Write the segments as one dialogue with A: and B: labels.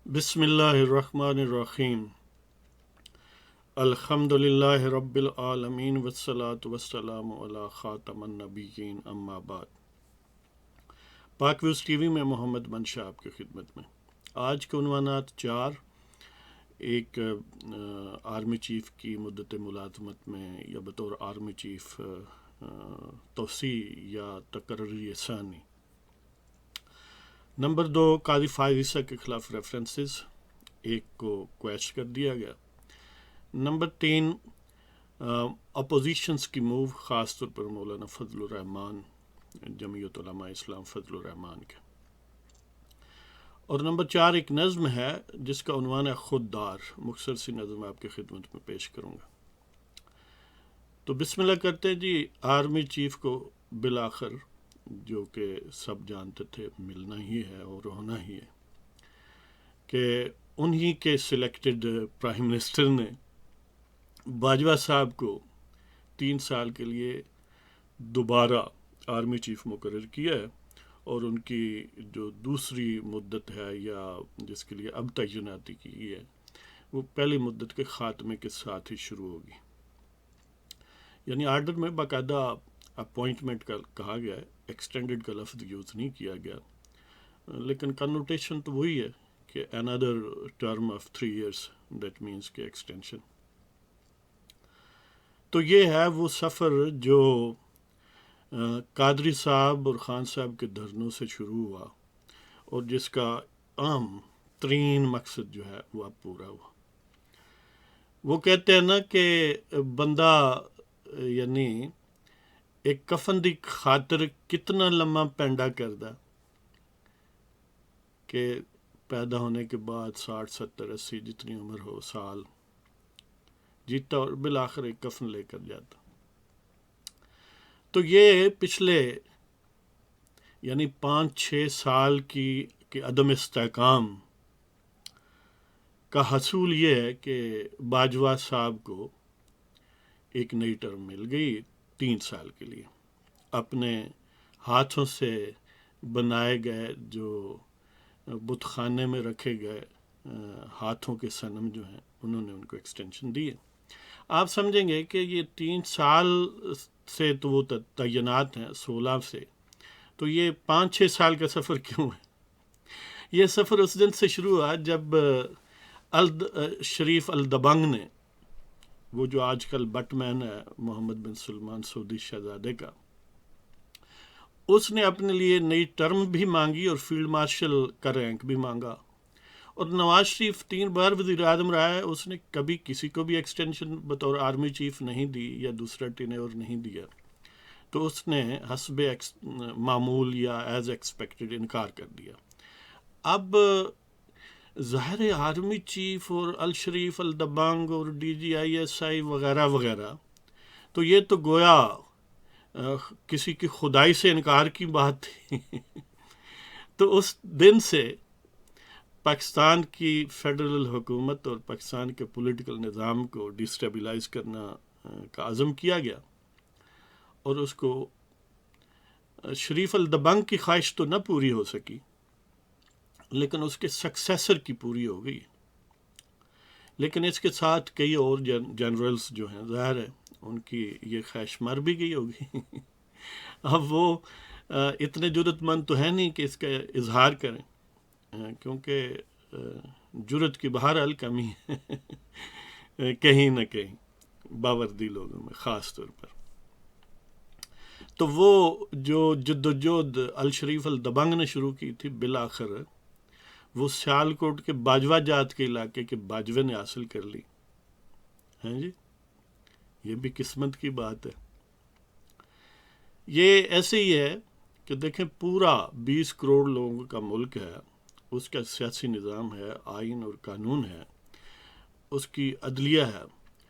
A: بسم اللہ الرحمن الرحیم الحمدللہ رب العالمین والصلاة والسلام علی خاتم النبیین اما بعد۔ پاک ویوز ٹی وی میں محمد منشا آپ کی خدمت میں۔ آج کے عنوانات 4، ایک آرمی چیف کی مدت ملازمت میں یا بطور آرمی چیف توسیع یا تقرری ثانی، نمبر 2 قاضی فائز عیسیٰ کے خلاف ریفرنسز، ایک کو کویش کر دیا گیا، نمبر 3 اپوزیشنز کی موو، خاص طور پر مولانا فضل الرحمان، جمعیت علماء اسلام فضل الرحمان کے، اور نمبر 4 ایک نظم ہے جس کا عنوان ہے خوددار۔ مختصر سی نظم آپ کی خدمت میں پیش کروں گا۔ تو بسم اللہ کرتے ہیں جی۔ آرمی چیف کو بالآخر، جو کہ سب جانتے تھے، ملنا ہی ہے اور ہونا ہی ہے کہ انہی کے سلیکٹڈ پرائم منسٹر نے باجوہ صاحب کو 3 سال کے لیے دوبارہ آرمی چیف مقرر کیا ہے، اور ان کی جو دوسری مدت ہے یا جس کے لیے اب تعیناتی کی گئی ہے، وہ پہلی مدت کے خاتمے کے ساتھ ہی شروع ہوگی۔ یعنی آرڈر میں باقاعدہ اپوائنٹمنٹ کا کہا گیا ہے، ایکسٹینڈڈ کا لفظ یوز نہیں کیا گیا، لیکن کنوٹیشن تو وہی ہے کہ another term of 3 years، that means کہ ایکسٹینشن۔ تو یہ ہے وہ سفر جو قادری صاحب اور خان صاحب کے دھرنوں سے شروع ہوا، اور جس کا عام ترین مقصد جو ہے وہ اب پورا ہوا۔ وہ کہتے ہیں نا کہ بندہ یعنی ایک کفن دی خاطر کتنا لمحہ پینڈا کردا کہ پیدا ہونے کے بعد 60 70 80 جتنی عمر ہو سال جیتا، اور بالآخر ایک کفن لے کر جاتا۔ تو یہ پچھلے یعنی 5-6 سال کی عدم استحکام کا حصول یہ ہے کہ باجوہ صاحب کو ایک نئی ٹرم مل گئی 3 سال کے لیے۔ اپنے ہاتھوں سے بنائے گئے جو بت خانے میں رکھے گئے ہاتھوں کے صنم جو ہیں، انہوں نے ان کو ایکسٹینشن دی ہے۔ آپ سمجھیں گے کہ یہ 3 سال سے تو وہ تعینات ہیں 16 سے، تو یہ 5-6 سال کا سفر کیوں ہے؟ یہ سفر اس دن سے شروع ہوا جب شریف الدبنگ نے، وہ جو آج کل بٹ مین ہے محمد بن سلمان سعودی شہزادے کا، اس نے اپنے لیے نئی ٹرم بھی مانگی اور فیلڈ مارشل کا رینک بھی مانگا، اور نواز شریف 3 بار وزیر اعظم رہا ہے، اس نے کبھی کسی کو بھی ایکسٹینشن بطور آرمی چیف نہیں دی یا دوسرا ٹینیور نہیں دیا، تو اس نے حسب معمول یا ایز ایکسپیکٹڈ انکار کر دیا۔ اب ظاہر آرمی چیف اور الشریف الدبنگ اور DGISI وغیرہ وغیرہ، تو یہ تو گویا کسی کی خدائی سے انکار کی بات تھی۔ تو اس دن سے پاکستان کی فیڈرل حکومت اور پاکستان کے پولیٹیکل نظام کو ڈیسٹیبلائز کرنا کا عزم کیا گیا، اور اس کو شریف الدبنگ کی خواہش تو نہ پوری ہو سکی، لیکن اس کے سکسیسر کی پوری ہو گئی۔ لیکن اس کے ساتھ کئی اور جنرلز جو ہیں، ظاہر ہے ان کی یہ خواہش مر بھی گئی ہوگی۔ اب وہ اتنے جرت مند تو ہیں نہیں کہ اس کا اظہار کریں، کیونکہ جرت کی بہرحال کمی ہے کہیں نہ کہیں باوردی لوگوں میں خاص طور پر۔ تو وہ جو جد و جہد الشریف الدبنگ نے شروع کی تھی، بالآخر وہ سیالکوٹ کے باجوہ جات کے علاقے کے باجوے نے حاصل کر لی ہیں جی۔ یہ بھی قسمت کی بات ہے۔ یہ ایسے ہی ہے کہ دیکھیں، پورا 20 کروڑ لوگوں کا ملک ہے، اس کا سیاسی نظام ہے، آئین اور قانون ہے، اس کی عدلیہ ہے،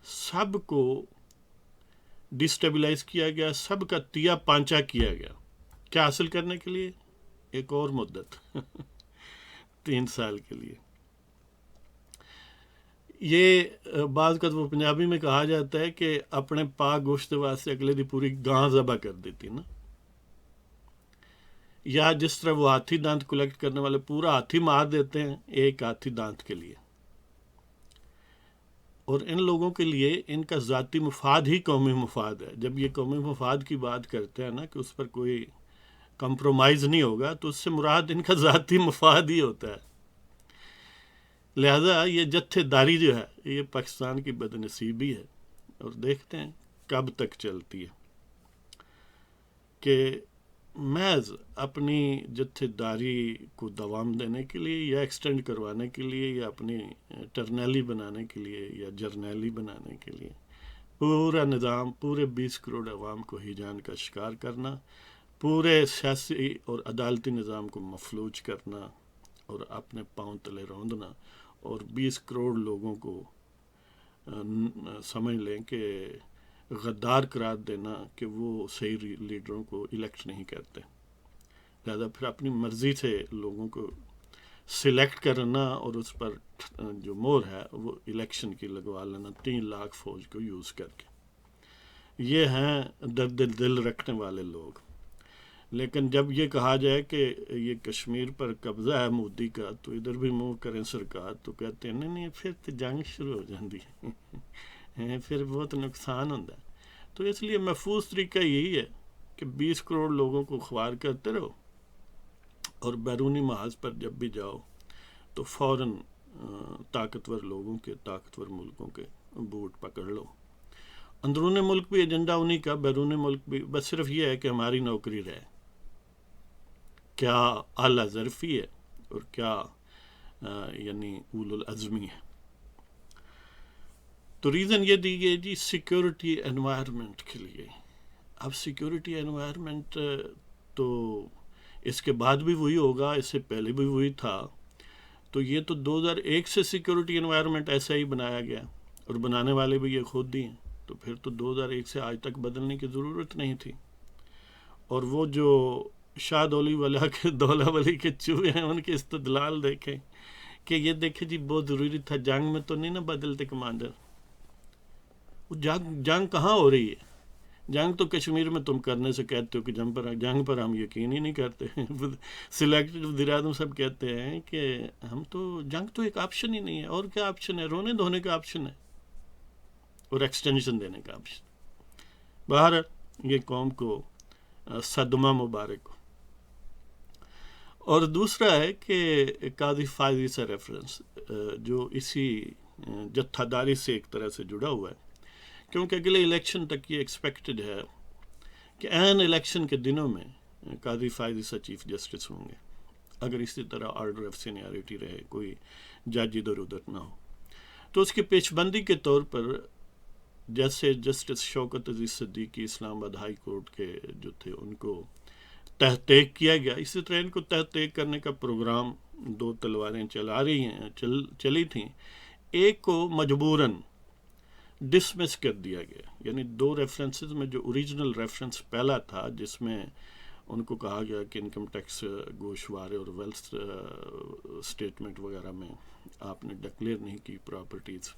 A: سب کو ڈسٹیبلائز کیا گیا، سب کا تیا پانچا کیا گیا، کیا حاصل کرنے کے لیے؟ ایک اور مدت 3 سال کے لیے۔ یہ بعض کا وہ پنجابی میں کہا جاتا ہے کہ اپنے پاک گوشت واسطے اگلے دی پوری گاں ذبح کر دیتی نا۔ یا جس طرح وہ ہاتھی دانت کلیکٹ کرنے والے پورا ہاتھی مار دیتے ہیں ایک ہاتھی دانت کے لیے، اور ان لوگوں کے لیے ان کا ذاتی مفاد ہی قومی مفاد ہے. جب یہ قومی مفاد کی بات کرتے ہیں نا کہ اس پر کوئی کمپرومائز نہیں ہوگا، تو اس سے مراد ان کا ذاتی مفاد ہی ہوتا ہے. لہذا یہ جتھے داری جو ہے یہ پاکستان کی بد نصیبی ہے، اور دیکھتے ہیں کب تک چلتی ہے کہ محض اپنی جتھے داری کو دوام دینے کے لیے یا ایکسٹینڈ کروانے کے لیے یا اپنی ٹرنیلی بنانے کے لیے یا جرنیلی بنانے کے لیے پورا نظام، پورے 20 کروڑ عوام کو ہیجان کا شکار کرنا، پورے سیاسی اور عدالتی نظام کو مفلوج کرنا اور اپنے پاؤں تلے روندنا، اور 20 کروڑ لوگوں کو سمجھ لیں کہ غدار قرار دینا کہ وہ صحیح لیڈروں کو الیکٹ نہیں کرتے. لہذا پھر اپنی مرضی سے لوگوں کو سلیکٹ کرنا اور اس پر جو مور ہے وہ الیکشن کی لگوا لینا 3 لاکھ فوج کو یوز کر کے. یہ ہیں درد دل رکھنے والے لوگ. لیکن جب یہ کہا جائے کہ یہ کشمیر پر قبضہ ہے مودی کا تو ادھر بھی موو کریں سرکار، تو کہتے ہیں نہیں پھر تو جنگ شروع ہو جاتی ہے پھر بہت نقصان ہوتا ہے. تو اس لیے محفوظ طریقہ یہی ہے کہ 20 کروڑ لوگوں کو خوار کرتے رہو، اور بیرونی محاذ پر جب بھی جاؤ تو فوراً طاقتور لوگوں کے، طاقتور ملکوں کے بوٹ پکڑ لو. اندرون ملک بھی ایجنڈا انہیں کا، بیرون ملک بھی، بس صرف یہ ہے کہ ہماری نوکری رہے. کیا اعلیٰ ظرفی ہے اور کیا یعنی اولو العزمی ہے. تو ریزن یہ دی گئی جی سیکیورٹی انوائرمنٹ کے لیے. اب سیکیورٹی انوائرمنٹ تو اس کے بعد بھی وہی ہوگا، اس سے پہلے بھی وہی تھا. تو یہ تو 2001 سے سیکیورٹی انوائرمنٹ ایسا ہی بنایا گیا، اور بنانے والے بھی یہ خود ہی ہیں. تو پھر تو 2001 سے آج تک بدلنے کی ضرورت نہیں تھی. اور وہ جو شاہ دولی والا کے دولہ ولی کے چوہے ہیں ان کے استدلال دیکھیں کہ یہ دیکھیں جی بہت ضروری تھا، جنگ میں تو نہیں نا بدلتے کمانڈر. وہ جنگ کہاں ہو رہی ہے؟ جنگ تو کشمیر میں تم کرنے سے کہتے ہو کہ جنگ پر ہم یقین ہی نہیں کرتے. سلیکٹڈ وزیر اعظم صاحب کہتے ہیں کہ ہم تو جنگ تو ایک آپشن ہی نہیں ہے. اور کیا آپشن ہے؟ رونے دھونے کا آپشن ہے اور ایکسٹینشن دینے کا آپشن. باہر یہ قوم کو صدمہ مبارک ہو. اور دوسرا ہے کہ قاضی فائزی سے ریفرنس جو اسی جتھا داری سے ایک طرح سے جڑا ہوا ہے، کیونکہ اگلے الیکشن تک یہ ایکسپیکٹڈ ہے کہ عین الیکشن کے دنوں میں قاضی فائزی سے چیف جسٹس ہوں گے، اگر اسی طرح آرڈر آف سینیارٹی رہے، کوئی جج ادھر ادھر نہ ہو. تو اس کی پیش بندی کے طور پر جیسے جسٹس شوکت عزیز صدیقی اسلام آباد ہائی کورٹ کے جو تھے ان کو تحقیق کیا گیا، اسی طرح ان کو تحقیق کرنے کا پروگرام 2 تلواریں چلی تھیں. ایک کو مجبوراً ڈسمس کر دیا گیا، یعنی 2 ریفرنسز میں جو اوریجنل ریفرنس پہلا تھا جس میں ان کو کہا گیا کہ انکم ٹیکس گوشوارے اور ویلتھ اسٹیٹمنٹ وغیرہ میں آپ نے ڈکلیئر نہیں کی پراپرٹیز،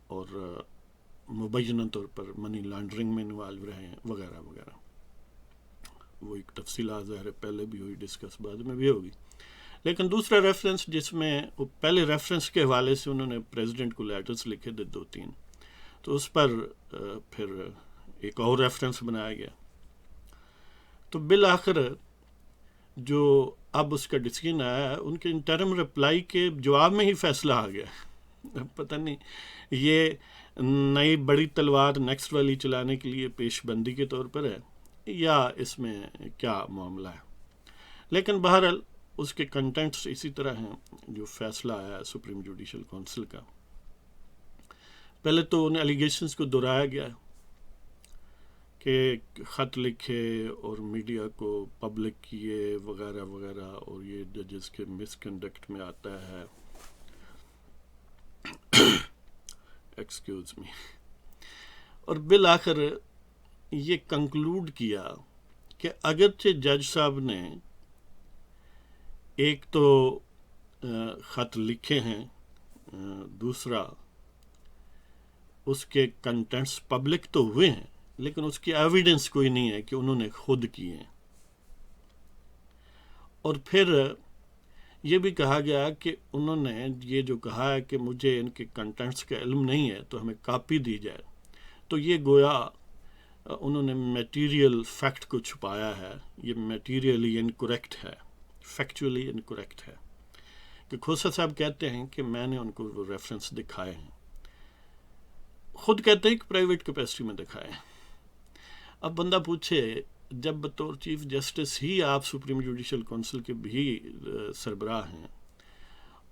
A: اور مبینہ طور پر منی لانڈرنگ میں انوالو رہے ہیں وغیرہ وغیرہ. وہ ایک تفصیلات ظاہر ہے پہلے بھی ہوئی ڈسکس، بعد میں بھی ہوگی. لیکن دوسرا ریفرنس جس میں پہلے ریفرنس کے حوالے سے انہوں نے پریزیڈنٹ کو لیٹرز لکھے تھے 2-3، تو اس پر پھر ایک اور ریفرنس بنایا گیا. تو بالآخر جو اب اس کا ڈسیزن آیا ہے ان کے انٹرم رپلائی کے جواب میں ہی فیصلہ آ گیا. پتہ نہیں یہ نئی بڑی تلوار نیکسٹ والی چلانے کے لیے پیش بندی کے طور پر ہے یا اس میں کیا معاملہ ہے. لیکن بہرحال اس کے کنٹینٹس اسی طرح ہیں جو فیصلہ آیا ہے سپریم جوڈیشل کونسل کا. پہلے تو ان ایلیگیشنز کو دہرایا گیا کہ خط لکھے اور میڈیا کو پبلک کیے وغیرہ وغیرہ، اور یہ ججز کے مس کنڈکٹ میں آتا ہے. Excuse me. اور بالآخر یہ کنکلوڈ کیا کہ اگرچہ جج صاحب نے ایک تو خط لکھے ہیں، دوسرا اس کے کنٹینٹس پبلک تو ہوئے ہیں، لیکن اس کی ایویڈنس کوئی نہیں ہے کہ انہوں نے خود کیے ہیں. اور پھر یہ بھی کہا گیا کہ انہوں نے یہ جو کہا ہے کہ مجھے ان کے کنٹینٹس کا علم نہیں ہے تو ہمیں کاپی دی جائے، تو یہ گویا انہوں نے میٹیریل فیکٹ کو چھپایا ہے، یہ میٹیریلی انکریکٹ ہے، فیکچولی انکریکٹ ہے، کہ کھوسا صاحب کہتے ہیں کہ میں نے ان کو وہ ریفرنس دکھائے ہیں، خود کہتے ہیں کہ پرائیویٹ کیپیسٹی میں دکھائے ہیں۔ اب بندہ پوچھے جب بطور چیف جسٹس ہی آپ سپریم جوڈیشل کونسل کے بھی سربراہ ہیں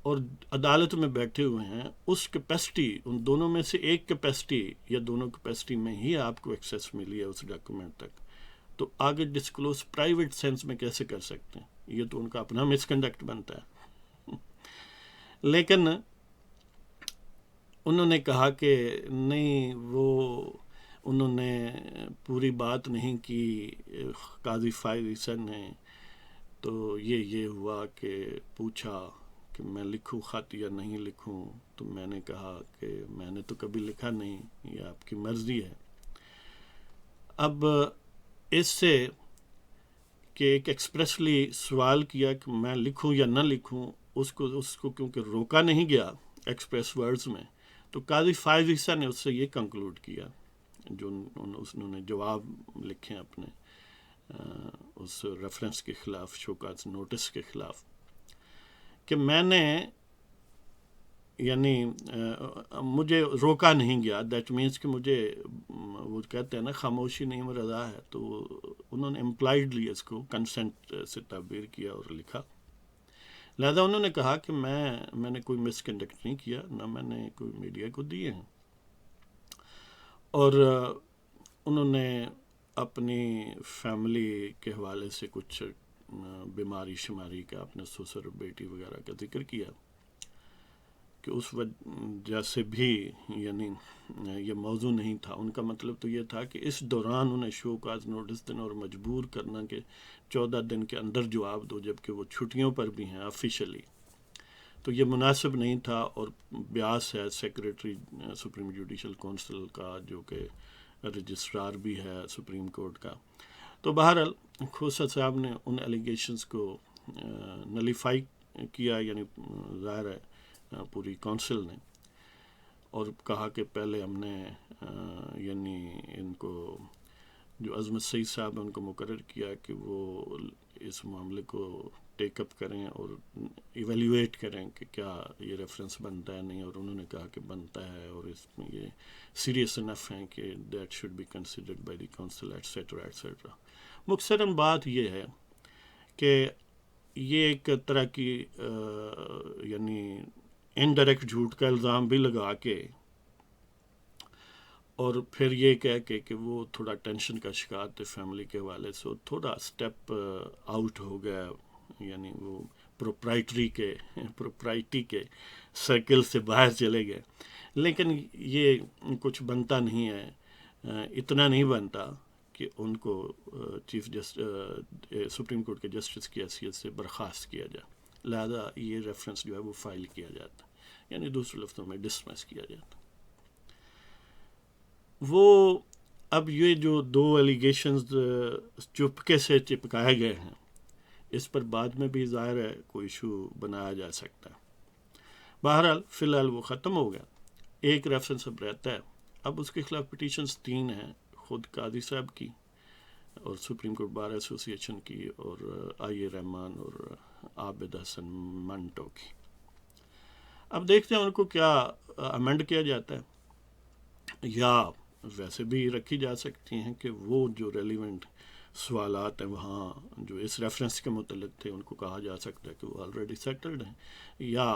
A: اور عدالت میں بیٹھے ہوئے ہیں، اس کیپیسٹی، ان دونوں میں سے ایک کیپیسٹی یا دونوں کیپیسٹی میں ہی آپ کو ایکسیس ملی ہے اس ڈاکومنٹ تک، تو آگے ڈسکلوز پرائیویٹ سینس میں کیسے کر سکتے ہیں؟ یہ تو ان کا اپنا مس کنڈکٹ بنتا ہے۔ لیکن انہوں نے کہا کہ نہیں، وہ انہوں نے پوری بات نہیں کی، قاضی فائز عیسیٰ نے تو یہ ہوا کہ پوچھا کہ میں لکھوں خط یا نہیں لکھوں، تو میں نے کہا کہ میں نے تو کبھی لکھا نہیں، یہ آپ کی مرضی ہے۔ اب اس سے کہ ایک ایکسپریسلی سوال کیا کہ میں لکھوں یا نہ لکھوں، اس کو کیونکہ روکا نہیں گیا ایکسپریس ورڈز میں، تو قاضی فائز عیسیٰ نے اس سے یہ کنکلوڈ کیا، جو انہوں نے جواب لکھے اپنے اس ریفرنس کے خلاف، شوکاز نوٹس کے خلاف، کہ میں نے یعنی مجھے روکا نہیں گیا، دیٹ مینس کہ مجھے، وہ کہتے ہیں نا خاموشی نہیں رضا ہے، تو انہوں نے امپلائڈلی اس کو کنسنٹ سے تعبیر کیا اور لکھا۔ لہذا انہوں نے کہا کہ میں نے کوئی مس کنڈکٹ نہیں کیا، نہ میں نے کوئی میڈیا کو دیے ہیں، اور انہوں نے اپنی فیملی کے حوالے سے کچھ بیماری شماری کا، اپنے سسر بیٹی وغیرہ کا ذکر کیا کہ اس وجہ سے بھی یعنی یہ موضوع نہیں تھا۔ ان کا مطلب تو یہ تھا کہ اس دوران انہیں شو کاز نوٹس دینا اور مجبور کرنا کہ 14 دن کے اندر جواب دو، جبکہ وہ چھٹیوں پر بھی ہیں آفیشلی، تو یہ مناسب نہیں تھا۔ اور بیاس ہے سیکریٹری سپریم جوڈیشل کونسل کا، جو کہ رجسٹرار بھی ہے سپریم کورٹ کا۔ تو بہرحال کھوسا صاحب نے ان ایلیگیشنز کو نلیفائی کیا، یعنی ظاہر ہے پوری کونسل نے، اور کہا کہ پہلے ہم نے یعنی ان کو، جو عظمت سعید صاحب ان کو مقرر کیا کہ وہ اس معاملے کو ٹیک اپ کریں اور ایویلیویٹ کریں کہ کیا یہ ریفرنس بنتا ہے نہیں، اور انہوں نے کہا کہ بنتا ہے، اور اس میں یہ سیریس انف ہیں کہ that should be considered by the council etcetera etcetera. مختصراً بات یہ ہے کہ یہ ایک طرح کی یعنی انڈائریکٹ جھوٹ کا الزام بھی لگا کے، اور پھر یہ کہہ کے کہ وہ تھوڑا ٹینشن کا شکار تھے فیملی کے حوالے سے، تھوڑا اسٹیپ آؤٹ ہو گیا، یعنی وہ پروپرائٹی کے سرکل سے باہر چلے گئے۔ لیکن یہ کچھ بنتا نہیں ہے، اتنا نہیں بنتا کہ ان کو چیف سپریم کورٹ کے جسٹس کی حیثیت سے برخاست کیا جائے، لہذا یہ ریفرنس جو ہے وہ فائل کیا جاتا ہے، یعنی دوسرے لفظوں میں ڈسمس کیا جاتا ہے۔ وہ اب یہ جو 2 ایلیگیشنز چپکے سے چپکائے گئے ہیں، اس پر بعد میں بھی ظاہر ہے کوئی ایشو بنایا جا سکتا ہے۔ بہرحال فی الحال وہ ختم ہو گیا، ایک ریفرنس اب رہتا ہے۔ اب اس کے خلاف پٹیشنز 3 ہیں، خود قاضی صاحب کی اور سپریم کورٹ بار ایسوسی ایشن کی اور آئی رحمان اور عابد حسن منٹو کی۔ اب دیکھتے ہیں ان کو کیا امینڈ کیا جاتا ہے، یا ویسے بھی رکھی جا سکتی ہیں کہ وہ جو ریلیونٹ سوالات ہیں وہاں جو اس ریفرنس کے متعلق تھے ان کو کہا جا سکتا ہے کہ وہ آلریڈی سیٹلڈ ہیں، یا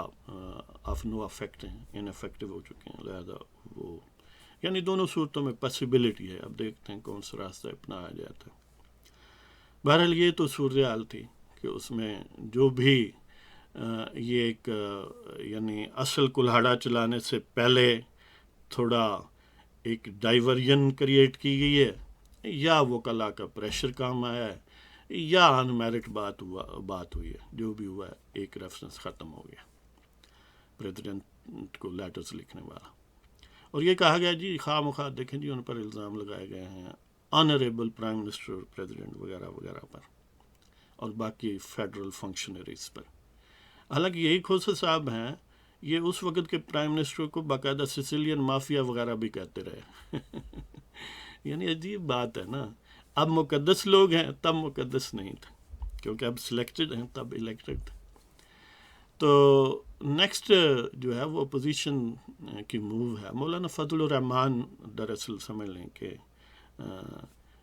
A: آف نو افیکٹ ہیں، ان افیکٹو ہو چکے ہیں، لہذا وہ یعنی دونوں صورتوں میں پاسبلٹی ہے۔ اب دیکھتے ہیں کون سا راستہ اپنایا جاتا ہے۔ بہرحال یہ تو صورتحال تھی کہ اس میں جو بھی یہ ایک یعنی اصل کلہاڑا چلانے سے پہلے تھوڑا ایک ڈائیورژن کریٹ کی گئی ہے، یا وکلاء کا پریشر کام آیا ہے، یا ان میرٹ بات ہوئی ہے، جو بھی ہوا ہے ایک ریفرنس ختم ہو گیا پریزیڈنٹ کو لیٹرز لکھنے والا، اور یہ کہا گیا جی خواہ مخواہ دیکھیں جی ان پر الزام لگائے گئے ہیں آنریبل پرائم منسٹر اور پریزیڈنٹ وغیرہ وغیرہ پر، اور باقی فیڈرل فنکشنریز پر. حالانکہ یہی کھوسہ صاحب ہیں، یہ اس وقت کے پرائم منسٹر کو باقاعدہ سسیلین مافیا وغیرہ بھی کہتے رہے. یعنی عجیب بات ہے نا، اب مقدس لوگ ہیں، تب مقدس نہیں تھے، کیونکہ اب سلیکٹڈ ہیں، تب الیکٹڈ تھے. تو نیکسٹ جو ہے وہ اپوزیشن کی موو ہے. مولانا فضل الرحمان دراصل سمجھ لیں کہ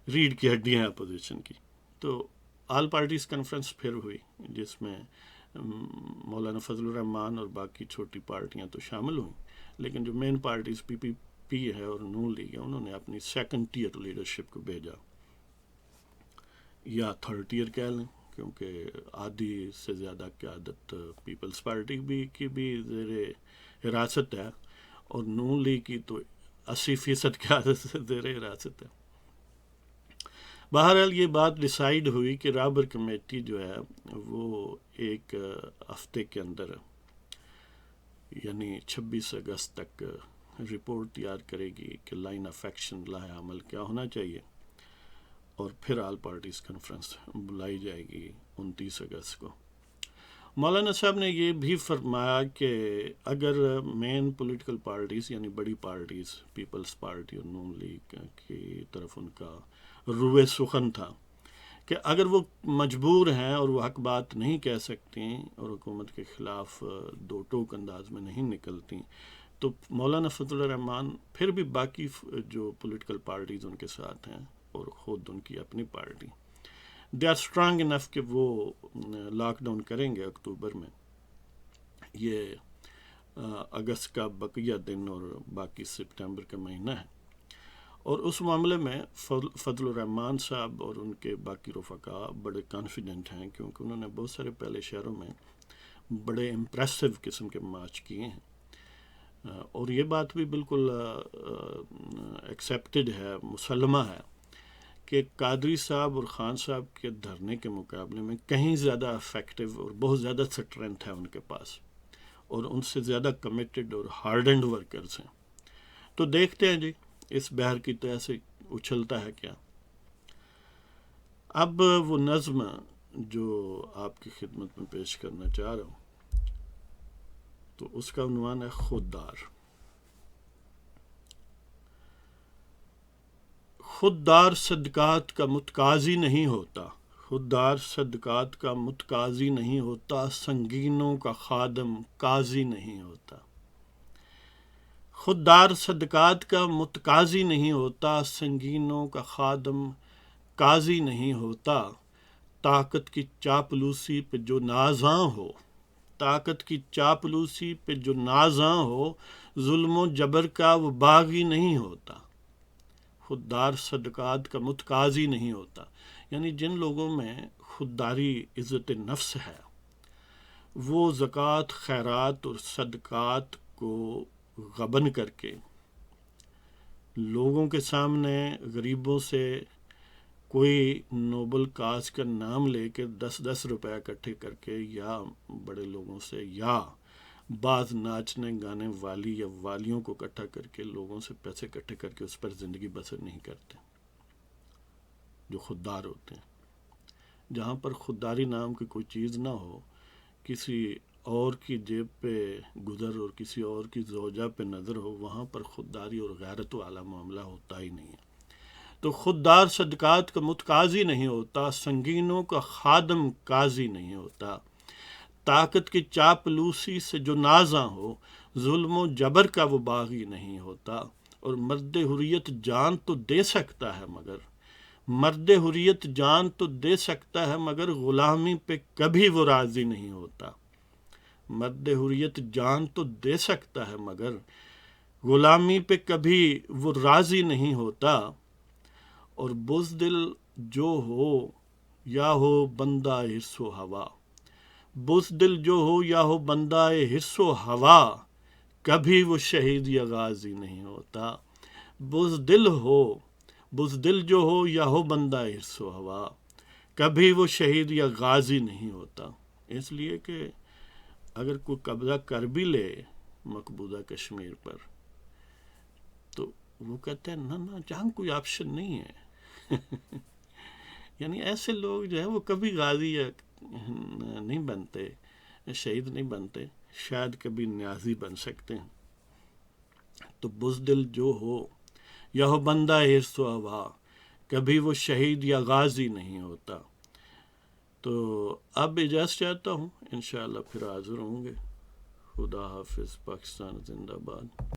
A: ریڑھ کی ہڈی ہیں اپوزیشن کی. تو آل پارٹیز کنفرنس پھر ہوئی، جس میں مولانا فضل الرحمان اور باقی چھوٹی پارٹیاں تو شامل ہوئیں، لیکن جو مین پارٹیز پی پی پی ہے اور نون لیگ ہے، انہوں نے اپنی سیکنڈ ٹیئر لیڈرشپ کو بھیجا، یا تھرڈ ٹیئر کہہ لیں، کیونکہ آدھی سے زیادہ قیادت پیپلز پارٹی کی بھی زیر حراست ہے، اور نون لیگ کی تو 80% قیادت زیر حراست ہے. بہرحال یہ بات ڈیسائیڈ ہوئی کہ رابر کمیٹی جو ہے وہ ایک ہفتے کے اندر، یعنی 26 اگست تک رپورٹ تیار کرے گی کہ لائن آف ایکشن، لاہ عمل کیا ہونا چاہیے، اور پھر آل پارٹیز کنفرنس بلائی جائے گی 29 اگست کو. مولانا صاحب نے یہ بھی فرمایا کہ اگر مین پولیٹیکل پارٹیز یعنی بڑی پارٹیز پیپلز پارٹی اور نون لیگ کی طرف ان کا روئے سخن تھا کہ اگر وہ مجبور ہیں اور وہ حق بات نہیں کہہ سکتی اور حکومت کے خلاف دو ٹوک انداز میں نہیں نکلتی، تو مولانا فضل الرحمان پھر بھی باقی جو پولیٹیکل پارٹیز ان کے ساتھ ہیں اور خود ان کی اپنی party, they are strong enough کہ وہ لاک ڈاؤن کریں گے اکتوبر میں. یہ اگست کا بقیہ دن اور باقی سپٹمبر کا مہینہ ہے. اور اس معاملے میں فضل الرحمان صاحب اور ان کے باقی رفقا بڑے کانفیڈنٹ ہیں، کیونکہ انہوں نے بہت سارے پہلے شہروں میں بڑے امپریسو قسم کے مارچ کیے ہیں. اور یہ بات بھی بالکل ایکسیپٹڈ ہے، مسلمہ ہے، کہ قادری صاحب اور خان صاحب کے دھرنے کے مقابلے میں کہیں زیادہ افیکٹو اور بہت زیادہ اسٹرینتھ ہے ان کے پاس، اور ان سے زیادہ کمیٹڈ اور ہارڈنڈ ورکرز ہیں. تو دیکھتے ہیں جی اس بحر کی تو ایسے اچھلتا ہے کیا. اب وہ نظم جو آپ کی خدمت میں پیش کرنا چاہ رہا ہوں، تو اس کا عنوان ہے خوددار. خوددار صدقات کا متقاضی نہیں ہوتا، خوددار صدقات کا متقاضی نہیں ہوتا، سنگینوں کا خادم قاضی نہیں ہوتا. خوددار صدقات کا متقاضی نہیں ہوتا، سنگینوں کا خادم قاضی نہیں ہوتا. طاقت کی چاپلوسی پہ جو نازاں ہو، طاقت کی چاپلوسی پہ جو نازاں ہو، ظلم و جبر کا وہ باغی نہیں ہوتا. خوددار صدقات کا متقاضی نہیں ہوتا، یعنی جن لوگوں میں خودداری عزت نفس ہے، وہ زکوٰۃ، خیرات اور صدقات کو غبن کر کے لوگوں کے سامنے غریبوں سے کوئی نوبل کاز کا نام لے کے 10-10 روپے اکٹھے کر کے، یا بڑے لوگوں سے یا بعض ناچنے گانے والی یا والیوں کو اکٹھا کر کے لوگوں سے پیسے اکٹھے کر کے اس پر زندگی بسر نہیں کرتے، جو خوددار ہوتے ہیں. جہاں پر خودداری نام کی کوئی چیز نہ ہو، کسی اور کی جیب پہ گزر اور کسی اور کی زوجہ پہ نظر ہو، وہاں پر خودداری اور غیرت والا معاملہ ہوتا ہی نہیں ہے. تو خوددار صدقات کا متقاضی نہیں ہوتا، سنگینوں کا خادم قاضی نہیں ہوتا. طاقت کی چاپلوسی سے جو نازاں ہو، ظلم و جبر کا وہ باغی نہیں ہوتا. اور مرد حریت جان تو دے سکتا ہے مگر، مرد حریت جان تو دے سکتا ہے مگر غلامی پہ کبھی وہ راضی نہیں ہوتا. مرد حریت جان تو دے سکتا ہے مگر غلامی پہ کبھی وہ راضی نہیں ہوتا. اور بزدل جو ہو یا ہو بندہ حرص و ہوا، بزدل جو ہو یا ہو بندہ حرص و ہوا، کبھی وہ شہید یا غازی نہیں ہوتا. بزدل جو ہو یا ہو بندہ حرص و ہوا، کبھی وہ شہید یا غازی نہیں ہوتا. اس لیے کہ اگر کوئی قبضہ کر بھی لے مقبوضہ کشمیر پر، تو وہ کہتے ہیں نہ جنگ کوئی آپشن نہیں ہے. یعنی ایسے لوگ جو ہے وہ کبھی غازی یا نہیں بنتے، شہید نہیں بنتے، شاید کبھی نیازی بن سکتے ہیں. تو بزدل جو ہو یا ہو بندہ ایس و ہوا، کبھی وہ شہید یا غازی نہیں ہوتا. تو اب اجازت چاہتا ہوں، انشاءاللہ پھر حاضر ہوں گے. خدا حافظ. پاکستان زندہ باد.